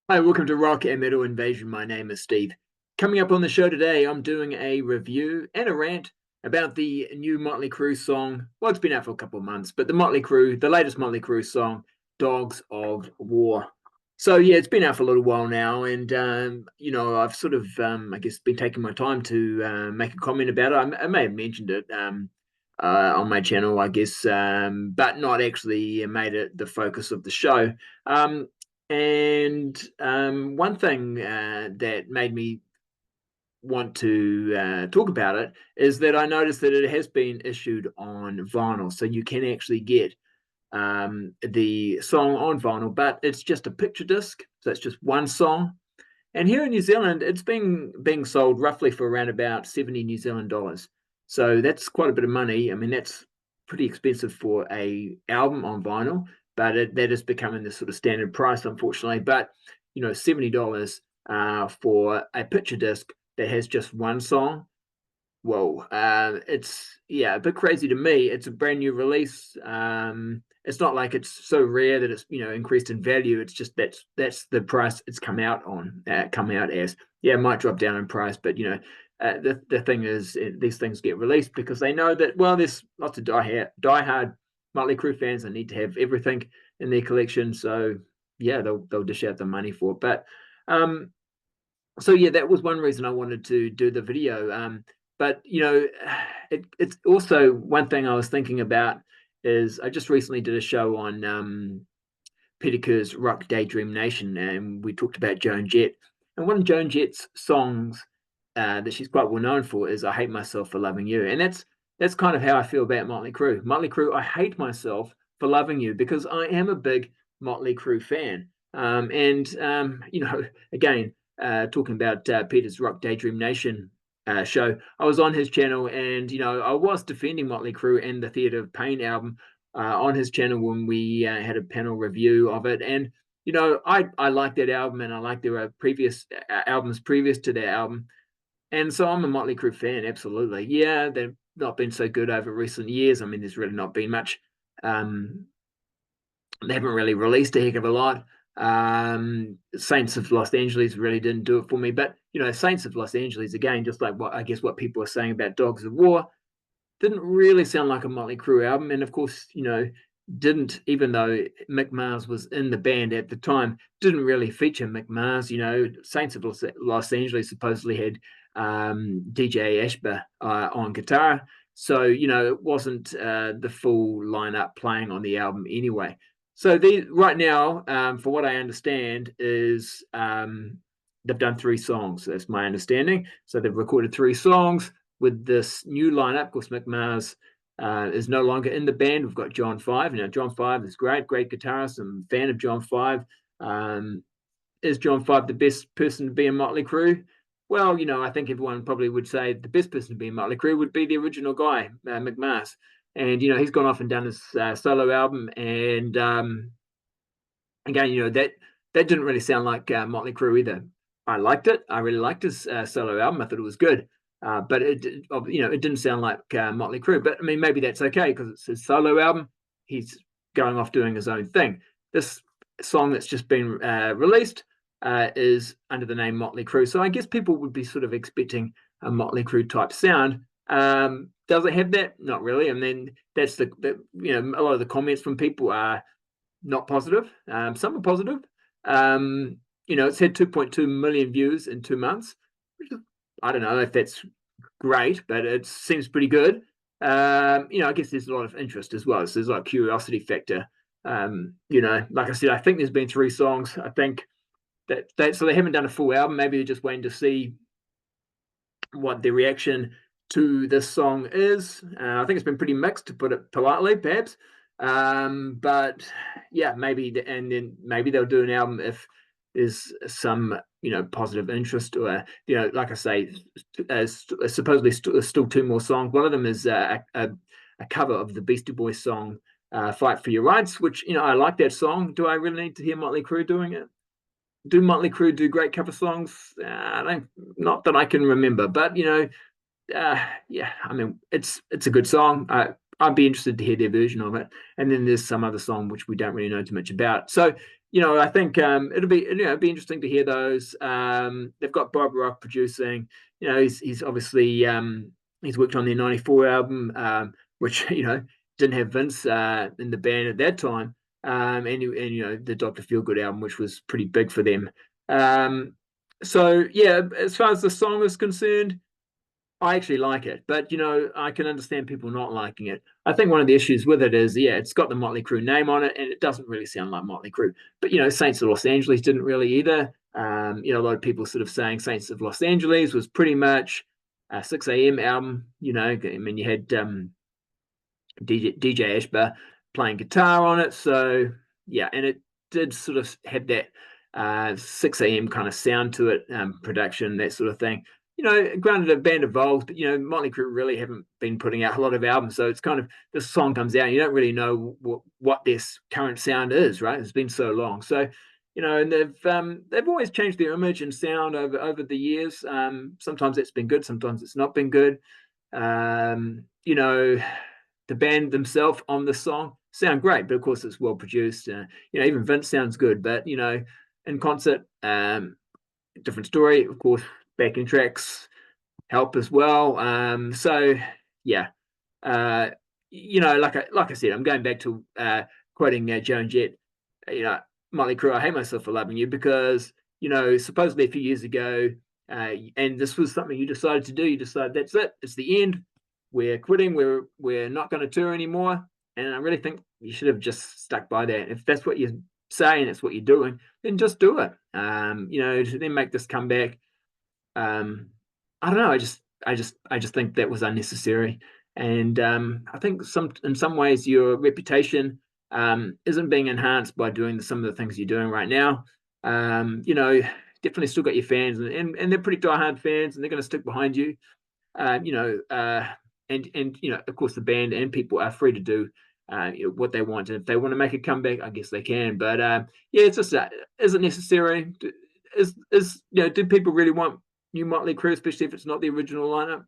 Hi, welcome to Rock and Metal Invasion. My name is Steve. Coming up on the show today, I'm doing a review and a rant about the new Motley Crue song. Well, it's been out for a couple of months, but the latest Motley Crue song, Dogs of War. So yeah, it's been out for a little while now, and I've sort of, I guess, been taking my time to make a comment about it. I may have mentioned it on my channel, I guess, but not actually made it the focus of the show. One thing that made me want to talk about it is that I noticed that it has been issued on vinyl, so you can actually get the song on vinyl, but it's just a picture disc, so it's just one song. And here in New Zealand, it's being sold roughly for around about 70 New Zealand dollars. So that's quite a bit of money. I mean, that's pretty expensive for a album on vinyl, but that is becoming the sort of standard price, unfortunately. But $70 for a picture disc that has just one song. Whoa, it's a bit crazy to me. It's a brand new release. It's not like it's so rare that it's increased in value. It's just that's the price it's come out as. Yeah, it might drop down in price, but the thing is, these things get released because they know that, well, there's lots of diehard Motley Crue fans that need to have everything in their collection. So yeah, they'll dish out the money for it. But so yeah, that was one reason I wanted to do the video. But it's also one thing I was thinking about is I just recently did a show on Peter Kerr's Rock Daydream Nation, and we talked about Joan Jett. And one of Joan Jett's songs that she's quite well known for is "I Hate Myself for Loving You," and that's kind of how I feel about Motley Crue. Motley Crue, I hate myself for loving you because I am a big Motley Crue fan. Again, talking about Peter's Rock Daydream Nation show, I was on his channel, and I was defending Motley Crue and the Theatre of Pain album on his channel when we had a panel review of it. And I like that album, and I like their previous albums previous to that album. And so I'm a Motley Crue fan, absolutely. Yeah, they've not been so good over recent years. I mean, there's really not been much. They haven't really released a heck of a lot. Saints of Los Angeles really didn't do it for me. But Saints of Los Angeles, again, just like what people are saying about Dogs of War, didn't really sound like a Motley Crue album. And of course, didn't, even though Mick Mars was in the band at the time, didn't really feature Mick Mars. Saints of Los Angeles supposedly had DJ Ashba on guitar, so it wasn't the full lineup playing on the album anyway. So right now, for what I understand, is they've done 3 songs. That's my understanding. So they've recorded 3 songs with this new lineup. Of course, Mick Mars is no longer in the band. We've got John Five. John Five is great guitarist. I'm a fan of John Five. Is John Five the best person to be in Motley Crue? Well, I think everyone probably would say the best person to be in Motley Crue would be the original guy, Mick Mars. And he's gone off and done his solo album, and again, that didn't really sound like Motley Crue either. I liked it. I really liked his solo album. I thought it was good, but it didn't sound like Motley Crue. But I mean, maybe that's okay because it's his solo album. He's going off doing his own thing. This song that's just been released is under the name Motley Crue. So I guess people would be sort of expecting a Motley Crue type sound. Does it have that? Not really. And then that's a lot of the comments from people are not positive. Some are positive. It's had 2.2 million views in 2 months. I don't know if that's great, but it seems pretty good. I guess there's a lot of interest as well. So there's like curiosity factor. Like I said, I think there's been 3 songs. I think so they haven't done a full album. Maybe they're just waiting to see what the reaction to this song is. I think it's been pretty mixed, to put it politely, perhaps. But yeah, maybe they'll do an album if there's some positive interest, or like I say, supposedly still 2 more songs. One of them is a cover of the Beastie Boys song "Fight for Your Rights," which I like that song. Do I really need to hear Motley Crue doing it? Do Motley Crue do great cover songs? Not that I can remember, but yeah, I mean, it's a good song. I'd be interested to hear their version of it. And then there's some other song which we don't really know too much about. So, I think it'd be interesting to hear those. They've got Bob Rock producing. He's obviously he's worked on their '94 album, which didn't have Vince in the band at that time. And the Dr. Feelgood album, which was pretty big for them. So yeah, as far as the song is concerned, I actually like it, but I can understand people not liking it. I think one of the issues with it is, yeah, it's got the Motley Crue name on it, and it doesn't really sound like Motley Crue. But Saints of Los Angeles didn't really either. A lot of people sort of saying Saints of Los Angeles was pretty much a 6 a.m. album. I mean, you had DJ Ashba playing guitar on it. So yeah, and it did sort of have that 6 a.m. kind of sound to it, production, that sort of thing. Granted, a band evolved, but Motley Crue really haven't been putting out a lot of albums, so it's kind of, this song comes out, and you don't really know what this current sound is, right? It's been so long, so and they've always changed their image and sound over the years. Sometimes it's been good, sometimes it's not been good. The band themselves on the song sound great, but of course it's well produced. Even Vince sounds good, but in concert, different story. Of course, backing tracks help as well. So yeah, like I said, I'm going back to quoting Joan Jett. Motley Crue, I hate myself for loving you, because supposedly a few years ago, and this was something you decided to do. You decided that's it. It's the end. We're quitting. We're not going to tour anymore. And I really think you should have just stuck by that. If that's what you're saying, that's what you're doing, then just do it. To then make this comeback. I don't know. I just think that was unnecessary. And I think in some ways your reputation isn't being enhanced by doing some of the things you're doing right now. Definitely still got your fans, and they're pretty diehard fans, and they're going to stick behind you. And of course the band and people are free to do what they want. And if they want to make a comeback, I guess they can. But yeah, it's just is it necessary? Do people really want new Motley Crue, especially if it's not the original lineup?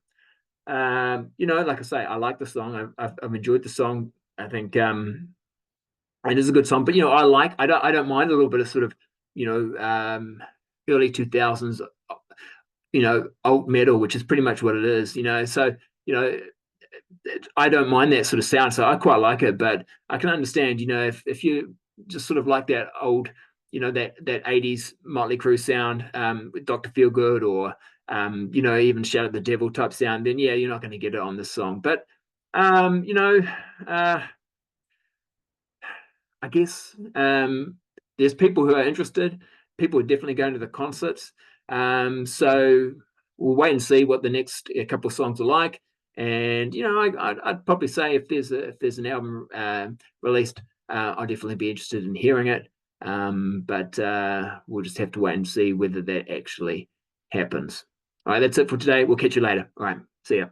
Like I say, I like the song. I've enjoyed the song. I think it is a good song. But I don't mind a little bit of sort of early 2000s alt metal, which is pretty much what it is. So I don't mind that sort of sound, so I quite like it. But I can understand, if you just sort of like that old, that 80s Motley Crue sound, with Dr. Feelgood, or even Shout at the Devil type sound, then yeah, you're not going to get it on this song. But I guess there's people who are interested. People are definitely going to the concerts. So we'll wait and see what the next couple of songs are like. And I'd probably say if there's an album released, I'll definitely be interested in hearing it. But we'll just have to wait and see whether that actually happens. All right, that's it for today. We'll catch you later. All right, see ya.